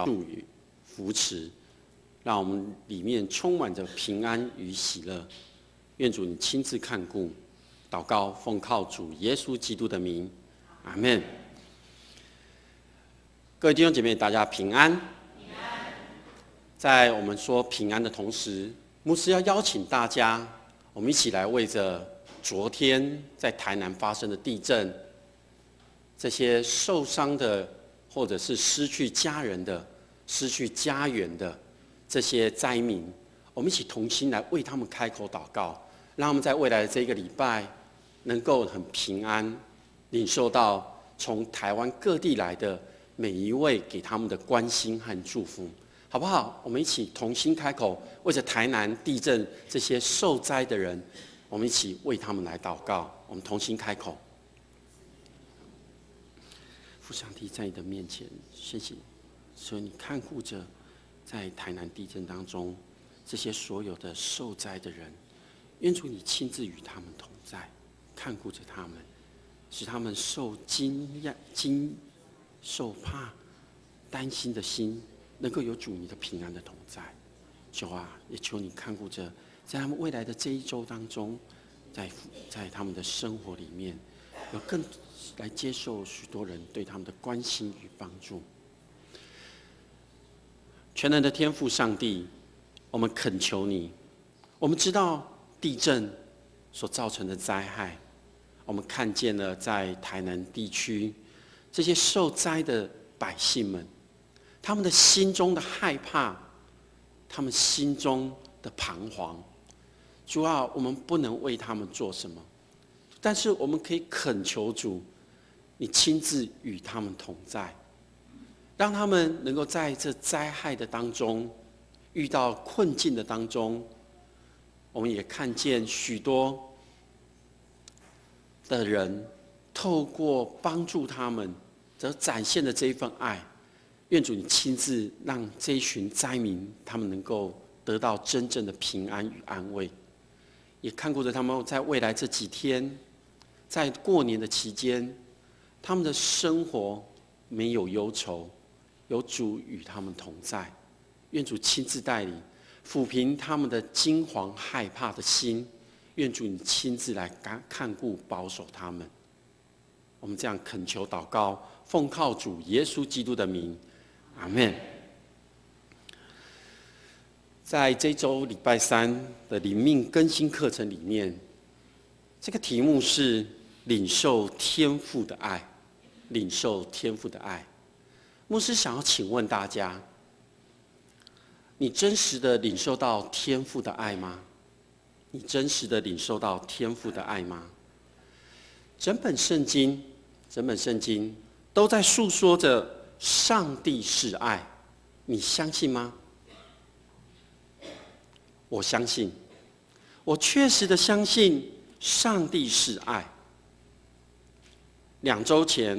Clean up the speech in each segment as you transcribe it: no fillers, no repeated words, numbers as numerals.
助与扶持，让我们里面充满着平安与喜乐。愿主你亲自看顾，祷告奉靠主耶稣基督的名，阿们。各位弟兄姐妹，大家平安。平安。在我们说平安的同时，牧师要邀请大家，我们一起来为着昨天在台南发生的地震，这些受伤的或者是失去家人的、失去家园的这些灾民，我们一起同心来为他们开口祷告，让他们在未来的这个礼拜能够很平安，领受到从台湾各地来的每一位给他们的关心和祝福，好不好？我们一起同心开口，为着台南地震这些受灾的人，我们一起为他们来祷告。我们同心开口。父上帝，在你的面前，谢谢，所以你看顾着在台南地震当中这些所有的受灾的人，愿主你亲自与他们同在，看顾着他们，使他们受受怕、担心的心，能够有主你的平安的同在。主啊，也求你看顾着在他们未来的这一周当中，在他们的生活里面，有更来接受许多人对他们的关心与帮助。全能的天父上帝，我们恳求你，我们知道地震所造成的灾害，我们看见了在台南地区这些受灾的百姓们，他们的心中的害怕，他们心中的彷徨。主啊，我们不能为他们做什么，但是我们可以恳求主，你亲自与他们同在，让他们能够在这灾害的当中，遇到困境的当中，我们也看见许多的人透过帮助他们，则展现了这一份爱。愿主你亲自让这一群灾民，他们能够得到真正的平安与安慰，也看顾着他们在未来这几天，在过年的期间，他们的生活没有忧愁，有主与他们同在。愿主亲自带领，抚平他们的惊惶害怕的心。愿主你亲自来看顾保守他们。我们这样恳求祷告，奉靠主耶稣基督的名，阿们。在这周礼拜三的灵命更新课程里面，这个题目是领受天父的爱。领受天父的爱。牧师想要请问大家，你真实的领受到天父的爱吗？你真实的领受到天父的爱吗？整本圣经都在诉说着上帝是爱，你相信吗？我相信，我确实的相信上帝是爱。2周前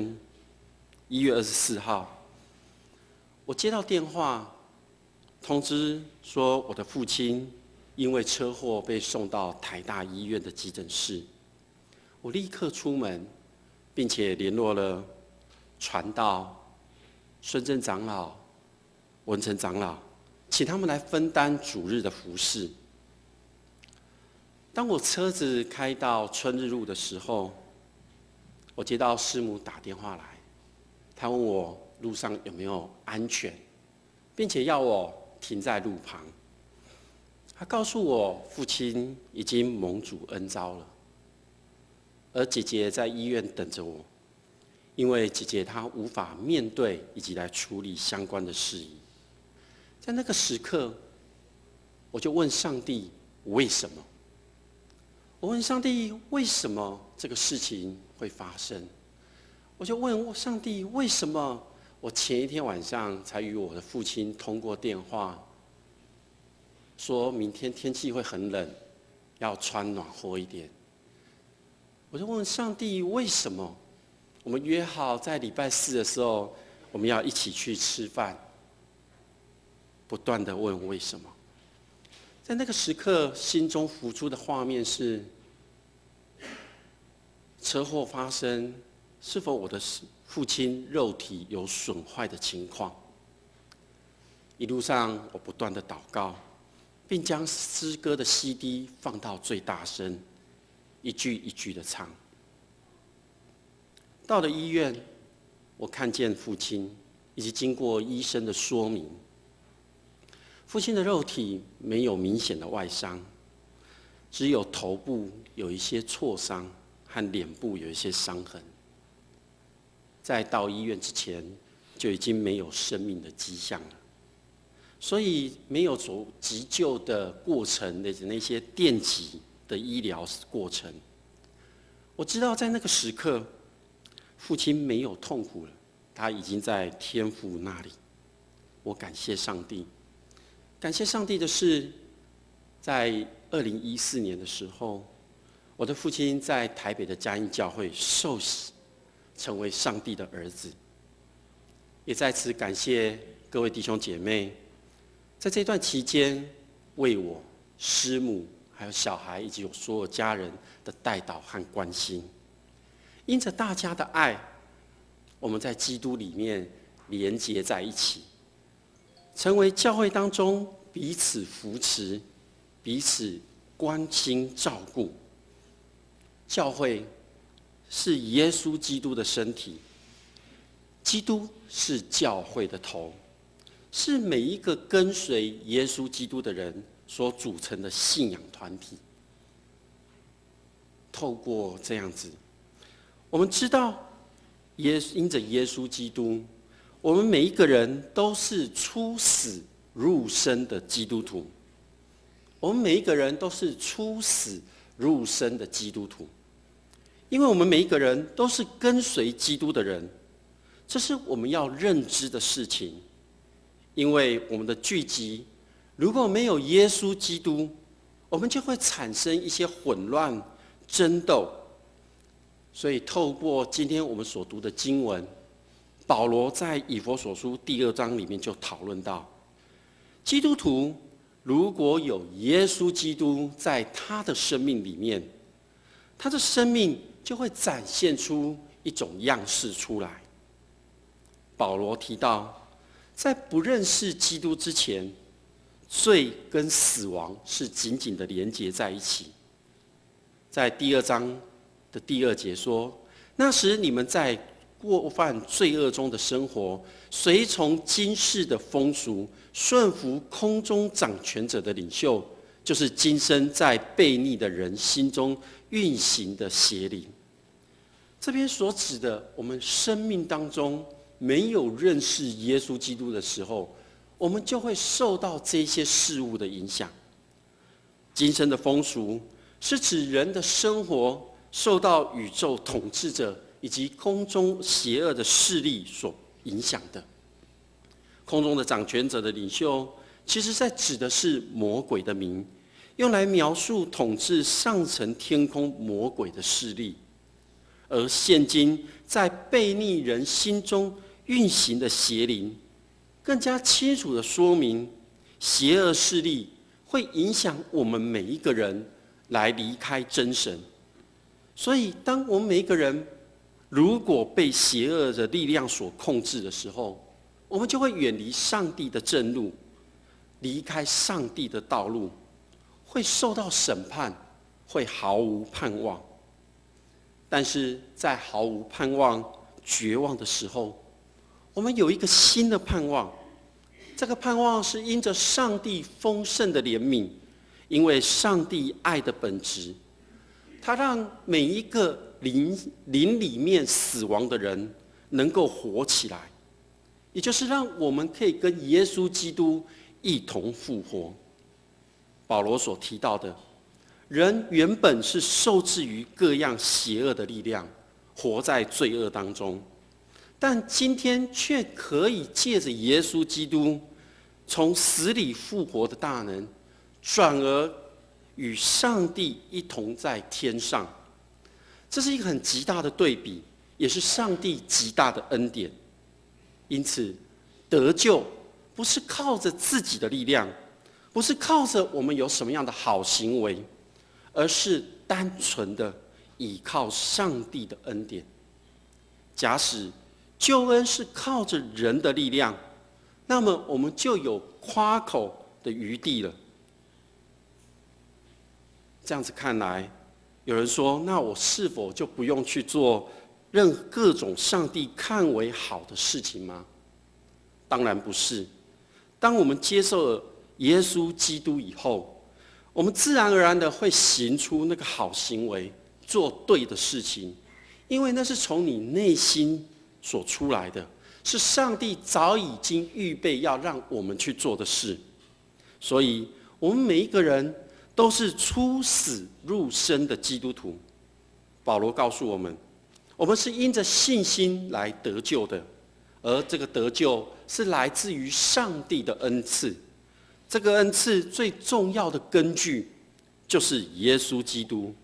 ，1月24号，我接到电话，通知说我的父亲因为车祸被送到台大医院的急诊室。我立刻出门，并且联络了传道、孙正长老、文成长老，请他们来分担主日的服事。当我车子开到春日路的时候，我接到师母打电话来，她问我路上有没有安全，并且要我停在路旁。她告诉我父亲已经蒙主恩召了，而姐姐在医院等着我，因为姐姐她无法面对以及来处理相关的事宜。在那个时刻，我就问上帝为什么？我问上帝为什么这个事情会发生？我就问上帝为什么我前一天晚上才与我的父亲通过电话，说明天天气会很冷，要穿暖和一点。我就问上帝为什么我们约好在礼拜4的时候我们要一起去吃饭，不断的问为什么。在那个时刻，心中浮出的画面是：车祸发生，是否我的父亲肉体有损坏的情况？一路上我不断的祷告，并将诗歌的 CD 放到最大声，一句一句的唱。到了医院，我看见父亲，以及经过医生的说明，父亲的肉体没有明显的外伤，只有头部有一些挫伤和脸部有一些伤痕。在到医院之前，就已经没有生命的迹象了，所以没有走急救的过程的那些电击的医疗过程。我知道在那个时刻，父亲没有痛苦了，他已经在天父那里。我感谢上帝，感谢上帝的是，在2014年的时候，我的父亲在台北的嘉义教会受洗，成为上帝的儿子。也在此感谢各位弟兄姐妹，在这段期间为我、师母、还有小孩以及我所有家人的代祷和关心。因着大家的爱，我们在基督里面连结在一起，成为教会当中彼此扶持、彼此关心照顾。教会是耶稣基督的身体，基督是教会的头，是每一个跟随耶稣基督的人所组成的信仰团体。透过这样子，我们知道因着耶稣基督，我们每一个人都是出死入生的基督徒。我们每一个人都是出死入生的基督徒，因为我们每一个人都是跟随基督的人，这是我们要认知的事情。因为我们的聚集如果没有耶稣基督，我们就会产生一些混乱、争斗。所以透过今天我们所读的经文，保罗在以弗所书第2章里面就讨论到，基督徒如果有耶稣基督在他的生命里面，他的生命就会展现出一种样式出来。保罗提到，在不认识基督之前，罪跟死亡是紧紧的连结在一起。在第2章的第2节说，那时你们在过犯罪恶中的生活，随从今世的风俗，顺服空中掌权者的领袖，就是今生在悖逆的人心中运行的邪灵。这边所指的，我们生命当中没有认识耶稣基督的时候，我们就会受到这些事物的影响。今生的风俗是指人的生活受到宇宙统治者以及空中邪恶的势力所影响的。空中的掌权者的领袖，其实在指的是魔鬼的名，用来描述统治上层天空魔鬼的势力。而现今在悖逆人心中运行的邪灵，更加清楚地说明，邪恶势力会影响我们每一个人来离开真神。所以当我们每一个人如果被邪恶的力量所控制的时候，我们就会远离上帝的正路，离开上帝的道路，会受到审判，会毫无盼望。但是在毫无盼望、绝望的时候，我们有一个新的盼望。这个盼望是因着上帝丰盛的怜悯，因为上帝爱的本质，他让每一个灵里面死亡的人能够活起来，也就是让我们可以跟耶稣基督一同复活。保罗所提到的，人原本是受制于各样邪恶的力量，活在罪恶当中，但今天却可以借着耶稣基督从死里复活的大能，转而与上帝一同在天上。这是一个很极大的对比，也是上帝极大的恩典。因此得救不是靠着自己的力量，不是靠着我们有什么样的好行为，而是单纯的倚靠上帝的恩典。假使救恩是靠着人的力量，那么我们就有夸口的余地了。这样子看来，有人说，那我是否就不用去做各种上帝看为好的事情吗？当然不是。当我们接受了耶稣基督以后，我们自然而然的会行出那个好行为，做对的事情，因为那是从你内心所出来的，是上帝早已经预备要让我们去做的事。所以，我们每一个人都是出死入生的基督徒。保罗告诉我们，我们是因着信心来得救的，而这个得救是来自于上帝的恩赐。这个恩赐最重要的根据就是耶稣基督。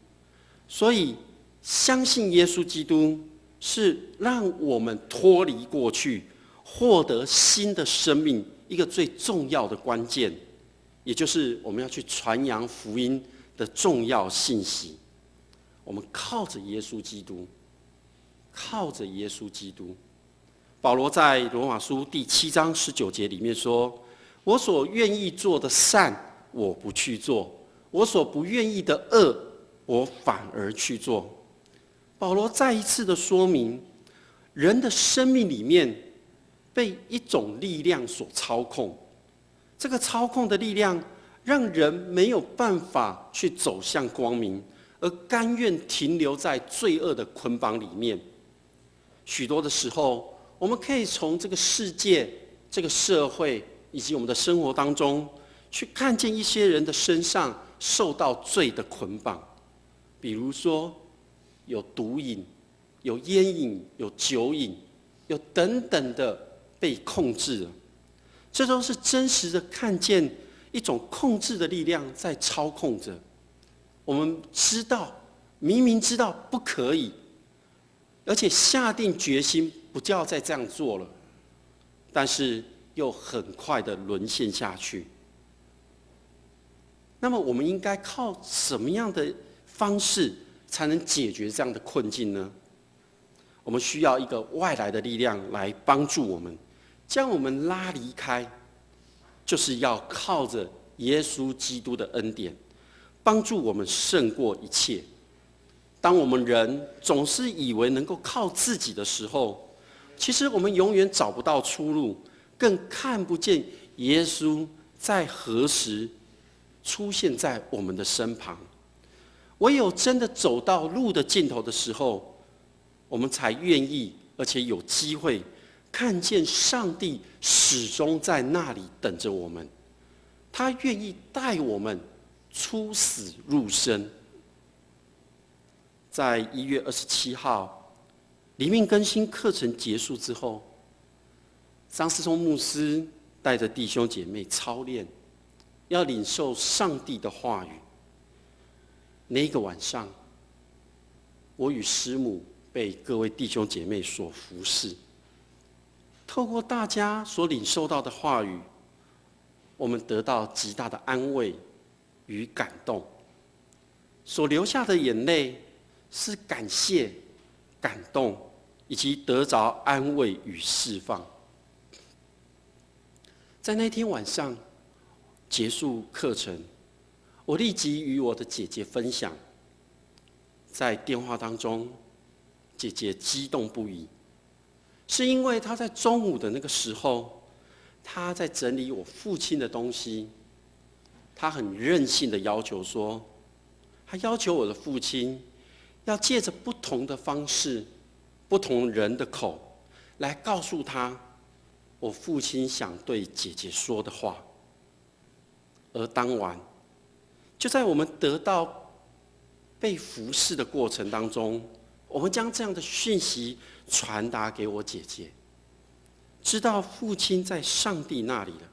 所以，相信耶稣基督是让我们脱离过去，获得新的生命一个最重要的关键，也就是我们要去传扬福音的重要信息。我们靠着耶稣基督，靠着耶稣基督。保罗在罗马书第7章19节里面说：“我所愿意做的善，我不去做；我所不愿意的恶，我反而去做。”保罗再一次的说明，人的生命里面被一种力量所操控，这个操控的力量让人没有办法去走向光明，而甘愿停留在罪恶的捆绑里面。许多的时候，我们可以从这个世界、这个社会以及我们的生活当中，去看见一些人的身上受到罪的捆绑，比如说有毒瘾、有烟瘾、有酒瘾、有等等的被控制了。这都是真实的看见一种控制的力量在操控着。我们知道，明明知道不可以，而且下定决心不要再这样做了，但是又很快的沦陷下去。那么我们应该靠什么样的方式才能解决这样的困境呢？我们需要一个外来的力量来帮助我们，将我们拉离开，就是要靠着耶稣基督的恩典，帮助我们胜过一切。当我们人总是以为能够靠自己的时候，其实我们永远找不到出路，更看不见耶稣在何时出现在我们的身旁。唯有真的走到路的尽头的时候，我们才愿意，而且有机会看见上帝始终在那里等着我们。他愿意带我们出死入生。在1月27号灵命更新课程结束之后，张思聪牧师带着弟兄姐妹操练，要领受上帝的话语。那个晚上，我与师母被各位弟兄姐妹所服侍。透过大家所领受到的话语，我们得到极大的安慰与感动。所流下的眼泪是感谢、感动，以及得着安慰与释放。在那天晚上结束课程，我立即与我的姐姐分享。在电话当中，姐姐激动不已，是因为她在中午的那个时候，她在整理我父亲的东西。她很任性的要求说，她要求我的父亲要借着不同的方式、不同人的口来告诉她我父亲想对姐姐说的话。而当晚，就在我们得到被服侍的过程当中，我们将这样的讯息传达给我姐姐，知道父亲在上帝那里了，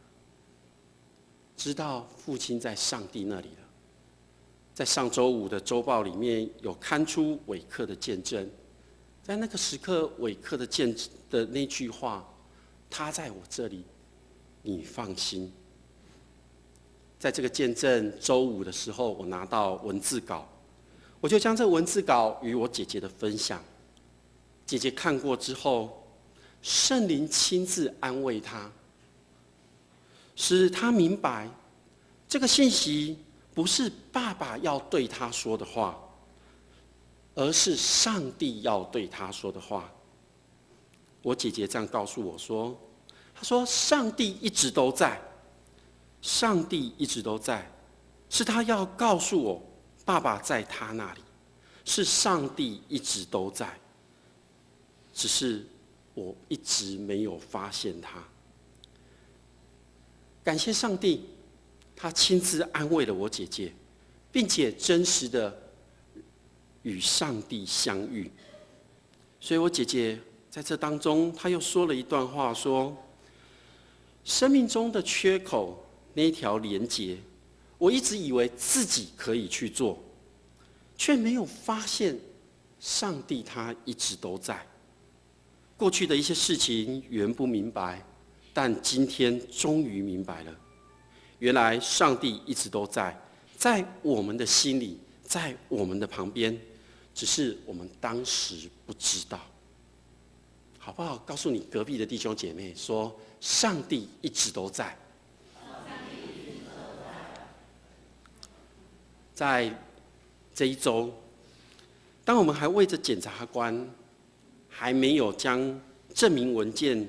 知道父亲在上帝那里了。在上周五的周报里面有刊出伟克的见证，在那个时刻，伟克的见证的那句话，他在我这里，你放心。在这个见证周五的时候，我拿到文字稿，我就将这文字稿与我姐姐的分享。姐姐看过之后，圣灵亲自安慰她，使他明白这个信息不是爸爸要对他说的话，而是上帝要对他说的话。我姐姐这样告诉我说，她说上帝一直都在，上帝一直都在，是他要告诉我爸爸在他那里，是上帝一直都在，只是我一直没有发现他。感谢上帝，他亲自安慰了我姐姐，并且真实的与上帝相遇。所以我姐姐在这当中，她又说了一段话，说：生命中的缺口那一条连结，我一直以为自己可以去做，却没有发现上帝他一直都在。过去的一些事情原不明白，但今天终于明白了，原来上帝一直都在，在我们的心里，在我们的旁边，只是我们当时不知道。好不好？告诉你隔壁的弟兄姐妹说，上帝一直都在。在这一周，当我们还为着检察官还没有将证明文件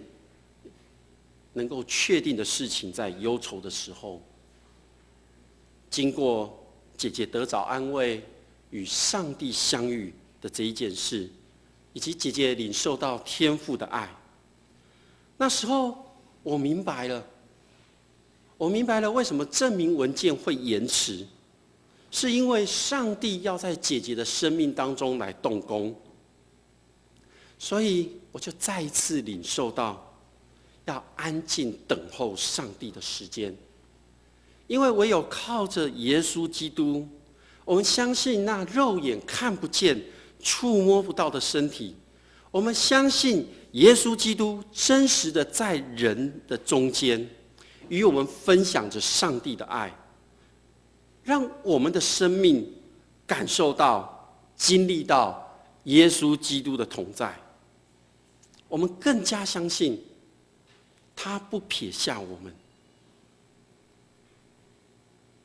能够确定的事情在忧愁的时候，经过姐姐得着安慰与上帝相遇的这一件事，以及姐姐领受到天父的爱，那时候我明白了为什么证明文件会延迟，是因为上帝要在姐姐的生命当中来动工。所以我就再一次领受到要安静等候上帝的时间，因为唯有靠着耶稣基督，我们相信那肉眼看不见、触摸不到的身体，我们相信耶稣基督真实的在人的中间，与我们分享着上帝的爱，让我们的生命感受到、经历到耶稣基督的同在。我们更加相信他不撇下我们。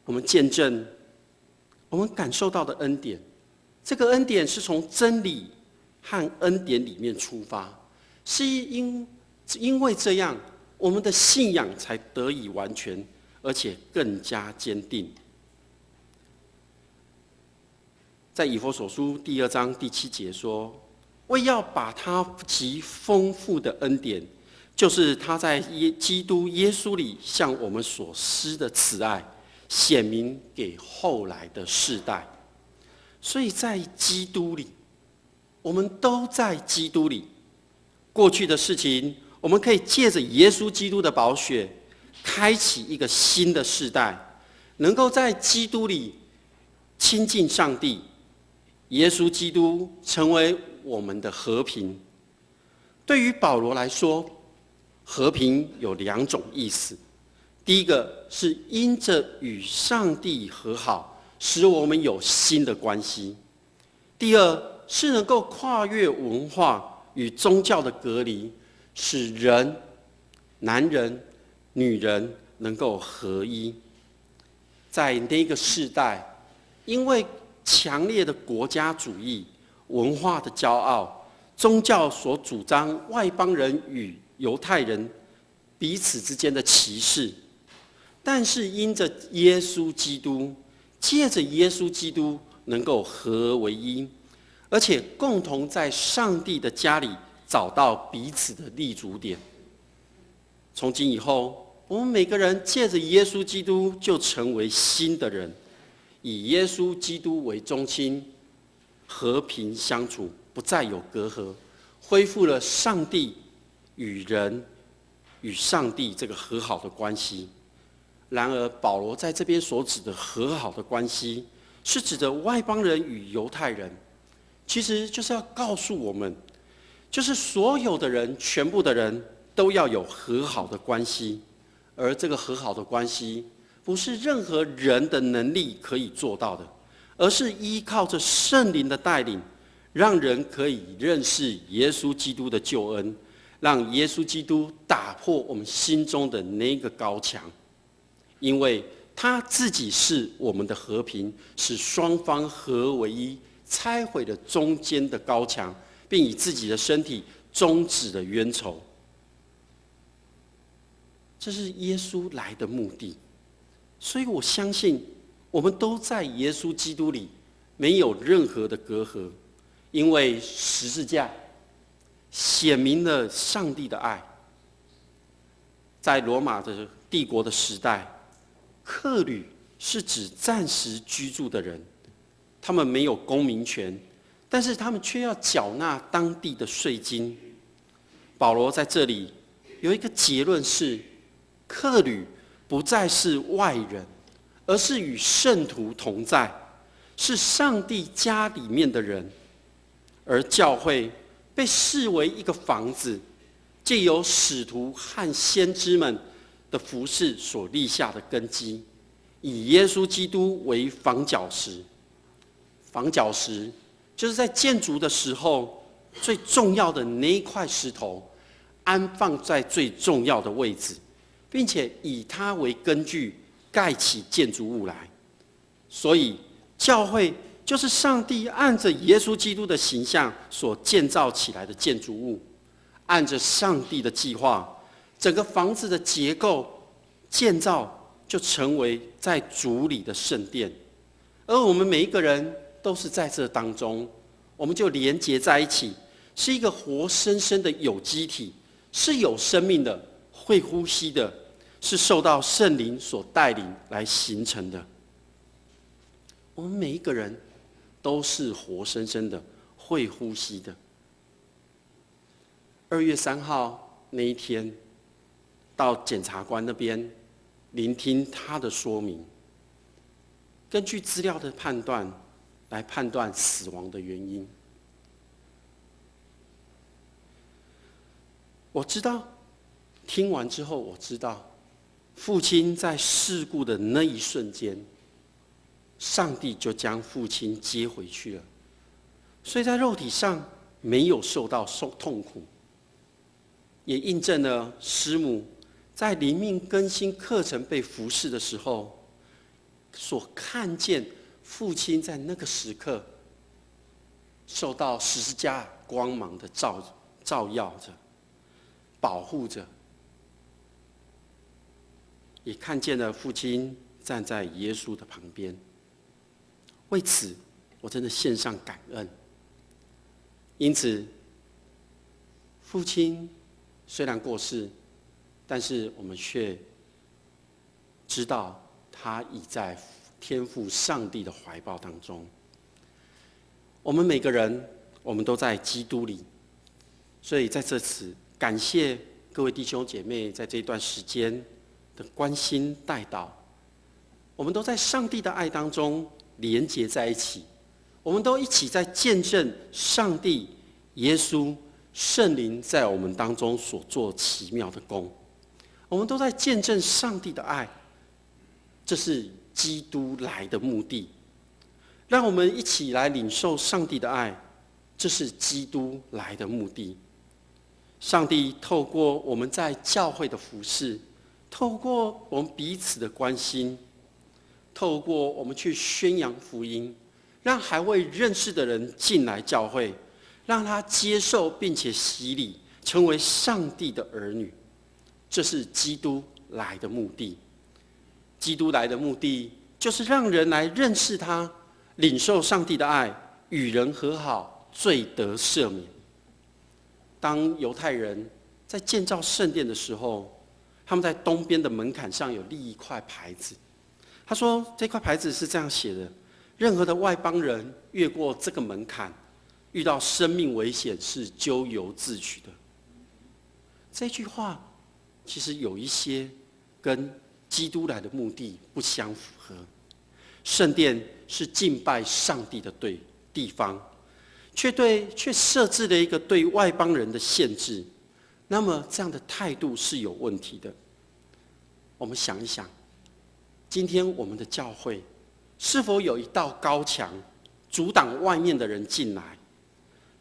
我们见证我们感受到的恩典，这个恩典是从真理和恩典里面出发，是因为这样，我们的信仰才得以完全，而且更加坚定。在以弗所书第2章第7节说，为要把他极丰富的恩典，就是他在基督耶稣里向我们所施的慈爱，显明给后来的世代。所以在基督里，我们都在基督里。过去的事情，我们可以借着耶稣基督的宝血，开启一个新的世代，能够在基督里亲近上帝。耶稣基督成为我们的和平。对于保罗来说，和平有2种意思。第一个是因着与上帝和好，使我们有新的关系；第二是能够跨越文化与宗教的隔离，使人、男人、女人能够合一。在那个世代，因为强烈的国家主义、文化的骄傲、宗教所主张外邦人与犹太人彼此之间的歧视，但是因着耶稣基督，借着耶稣基督能够合而为一，而且共同在上帝的家里找到彼此的立足点。从今以后，我们每个人借着耶稣基督就成为新的人，以耶稣基督为中心，和平相处，不再有隔阂，恢复了上帝与人与上帝这个和好的关系。然而保罗在这边所指的和好的关系，是指的外邦人与犹太人，其实就是要告诉我们，就是所有的人，全部的人都要有和好的关系。而这个和好的关系，不是任何人的能力可以做到的，而是依靠着圣灵的带领，让人可以认识耶稣基督的救恩，让耶稣基督打破我们心中的那个高墙。因为他自己是我们的和平，使双方合为一，拆毁了中间的高墙，并以自己的身体终止了冤仇。这是耶稣来的目的。所以我相信，我们都在耶稣基督里，没有任何的隔阂，因为十字架显明了上帝的爱。在罗马的帝国的时代，客旅是指暂时居住的人，他们没有公民权，但是他们却要缴纳当地的税金。保罗在这里有一个结论是：客旅不再是外人，而是与圣徒同在，是上帝家里面的人。而教会被视为一个房子，藉由使徒和先知们的服事所立下的根基，以耶稣基督为房角石。房角石就是在建筑的时候最重要的那一块石头，安放在最重要的位置，并且以它为根据盖起建筑物来。所以教会就是上帝按着耶稣基督的形象所建造起来的建筑物。按着上帝的计划，整个房子的结构建造就成为在主里的圣殿。而我们每一个人都是在这当中，我们就连结在一起，是一个活生生的有机体，是有生命的，会呼吸的，是受到圣灵所带领来形成的。我们每一个人都是活生生的，会呼吸的。2月3号那一天，到检察官那边聆听他的说明，根据资料的判断来判断死亡的原因。我知道，听完之后我知道，父亲在事故的那一瞬间，上帝就将父亲接回去了，所以在肉体上没有受到痛苦，也印证了师母在灵命更新课程被服侍的时候，所看见父亲在那个时刻受到十字架光芒的照耀着、保护着，也看见了父亲站在耶稣的旁边。为此，我真的献上感恩。因此，父亲虽然过世，但是我们却知道他已在天父上帝的怀抱当中。我们每个人，我们都在基督里，所以在这次感谢各位弟兄姐妹在这段时间的关心带祷。我们都在上帝的爱当中连结在一起，我们都一起在见证上帝、耶稣、圣灵在我们当中所做奇妙的工。我们都在见证上帝的爱，这是基督来的目的。让我们一起来领受上帝的爱，这是基督来的目的。上帝透过我们在教会的服事，透过我们彼此的关心，透过我们去宣扬福音，让还未认识的人进来教会，让他接受并且洗礼，成为上帝的儿女。这是基督来的目的。基督来的目的就是让人来认识他，领受上帝的爱，与人和好，罪得赦免。当犹太人在建造圣殿的时候，他们在东边的门槛上有立一块牌子，他说这块牌子是这样写的：任何的外邦人越过这个门槛，遇到生命危险是咎由自取的。这句话其实有一些跟基督来的目的不相符合。圣殿是敬拜上帝的地方，却设置了一个对外邦人的限制。那么这样的态度是有问题的。我们想一想，今天我们的教会是否有一道高墙，阻挡外面的人进来？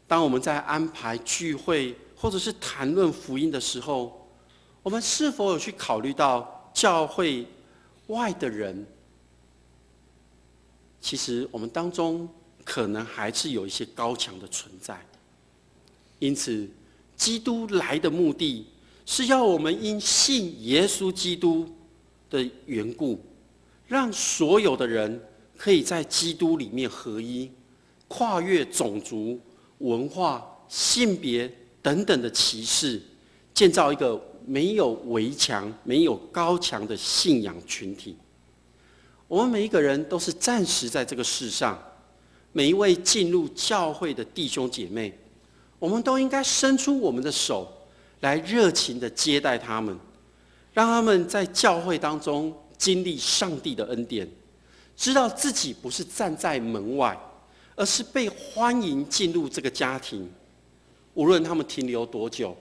当我们在安排聚会或者是谈论福音的时候，我们是否有去考虑到教会外的人，其实我们当中可能还是有一些高墙的存在。因此，基督来的目的是要我们因信耶稣基督的缘故，让所有的人可以在基督里面合一，跨越种族、文化、性别等等的歧视，建造一个没有围墙、没有高墙的信仰群体。我们每一个人都是暂时在这个世上，每一位进入教会的弟兄姐妹，我们都应该伸出我们的手来热情地接待他们，让他们在教会当中经历上帝的恩典，知道自己不是站在门外，而是被欢迎进入这个家庭。无论他们停留多久，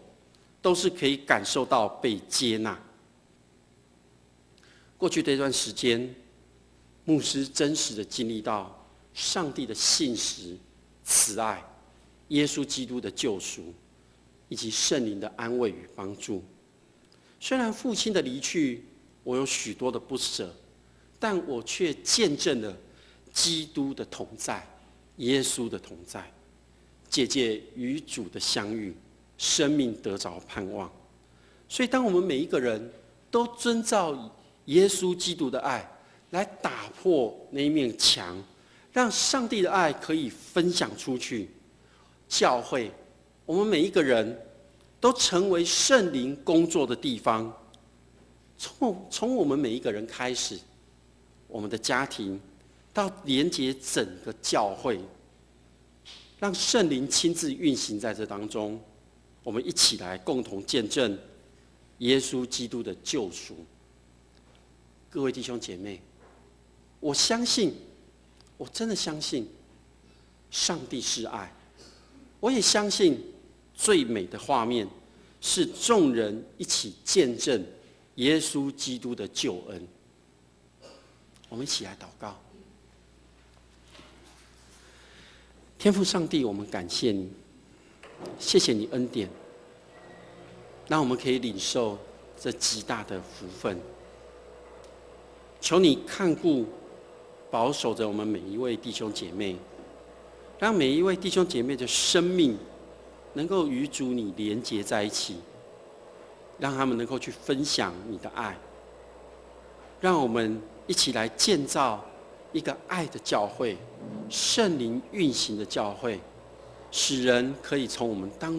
都是可以感受到被接纳。过去这段时间，牧师真实地经历到上帝的信实、慈爱、耶稣基督的救赎，以及圣灵的安慰与帮助。虽然父亲的离去，我有许多的不舍，但我却见证了基督的同在，耶稣的同在。借与主的相遇，生命得着盼望。所以，当我们每一个人都遵照耶稣基督的爱，来打破那一面墙，让上帝的爱可以分享出去。教会，我们每一个人都成为圣灵工作的地方。从我们每一个人开始，我们的家庭，到连接整个教会，让圣灵亲自运行在这当中。我们一起来共同见证耶稣基督的救赎。各位弟兄姐妹，我相信，我真的相信，上帝是爱。我也相信，最美的画面是众人一起见证耶稣基督的救恩。我们一起来祷告。天父上帝，我们感谢你，谢谢你恩典，让我们可以领受这极大的福分。求你看顾、保守着我们每一位弟兄姐妹，让每一位弟兄姐妹的生命能够与主你连结在一起，让他们能够去分享你的爱，让我们一起来建造一个爱的教会，圣灵运行的教会，使人可以从我们当